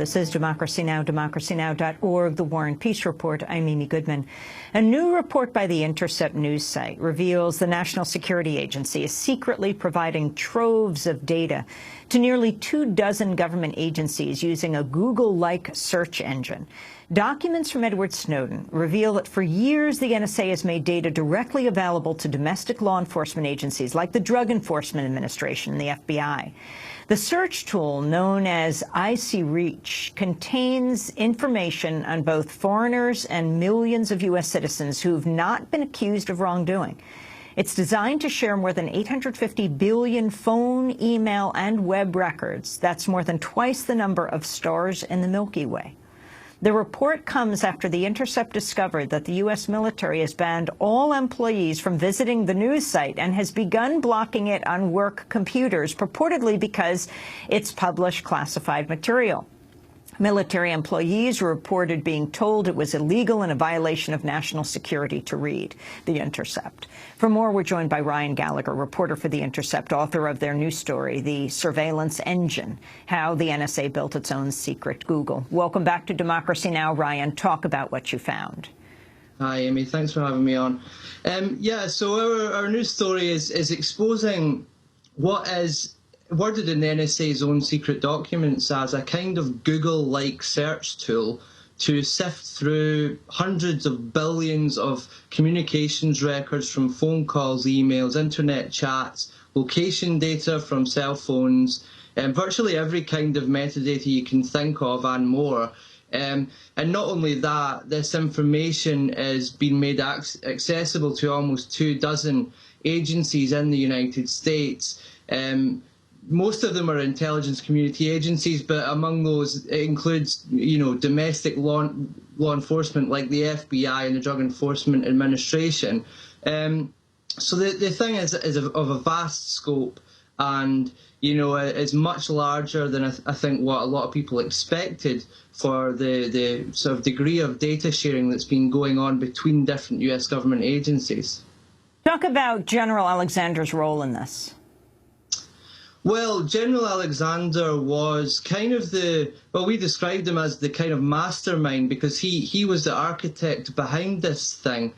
This is Democracy Now!, democracynow.org, The War and Peace Report. I'm Amy Goodman. A new report by the Intercept news site reveals the National Security Agency is secretly providing troves of data to nearly 24 government agencies using a Google-like search engine. Documents from Edward Snowden reveal that for years the NSA has made data directly available to domestic law enforcement agencies like the Drug Enforcement Administration and the FBI. The search tool, known as IC-Reach, contains information on both foreigners and millions of U.S. citizens who have not been accused of wrongdoing. It's designed to share more than 850 billion phone, email, and web records. That's more than twice the number of stars in the Milky Way. The report comes after The Intercept discovered that the U.S. military has banned all employees from visiting the news site and has begun blocking it on work computers, purportedly because it's published classified material. Military employees were reported being told it was illegal and a violation of national security to read The Intercept. For more, we're joined by Ryan Gallagher, reporter for The Intercept, author of their new story, The Surveillance Engine, How the NSA Built Its Own Secret Google. Welcome back to Democracy Now!, Ryan. Talk about what you found. Hi, Amy. Thanks for having me on. So our news story is exposing what is worded in the NSA's own secret documents as a kind of Google-like search tool to sift through hundreds of billions of communications records from phone calls, emails, internet chats, location data from cell phones, and virtually every kind of metadata you can think of and more. And not only that, this information is being made accessible to almost 24 agencies in the United States. Most of them are intelligence community agencies, but among those it includes, domestic law enforcement like the FBI and the Drug Enforcement Administration. So the thing is of a vast scope, and is much larger than I think what a lot of people expected for the sort of degree of data sharing that's been going on between different U.S. government agencies. Talk about General Alexander's role in this. Well, General Alexander was kind of we described him as the kind of mastermind because he was the architect behind this thing.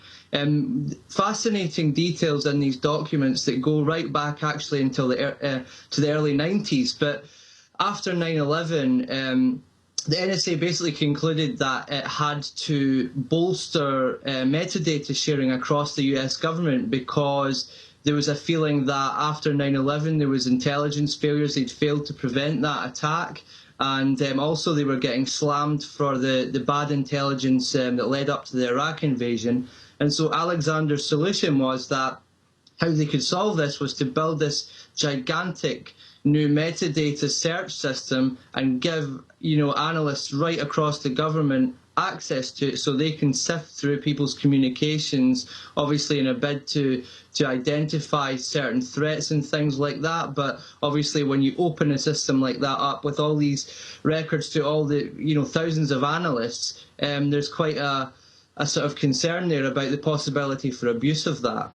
Fascinating details in these documents that go right back actually until to the early 90s. But after 9/11, the NSA basically concluded that it had to bolster metadata sharing across the US government because there was a feeling that after 9/11 there was intelligence failures. They'd failed to prevent that attack, and also they were getting slammed for the bad intelligence that led up to the Iraq invasion. And so Alexander's solution was that how they could solve this was to build this gigantic new metadata search system and give analysts right across the government access to it so they can sift through people's communications, obviously in a bid to identify certain threats and things like that. But obviously when you open a system like that up with all these records to all the thousands of analysts, there's quite a sort of concern there about the possibility for abuse of that.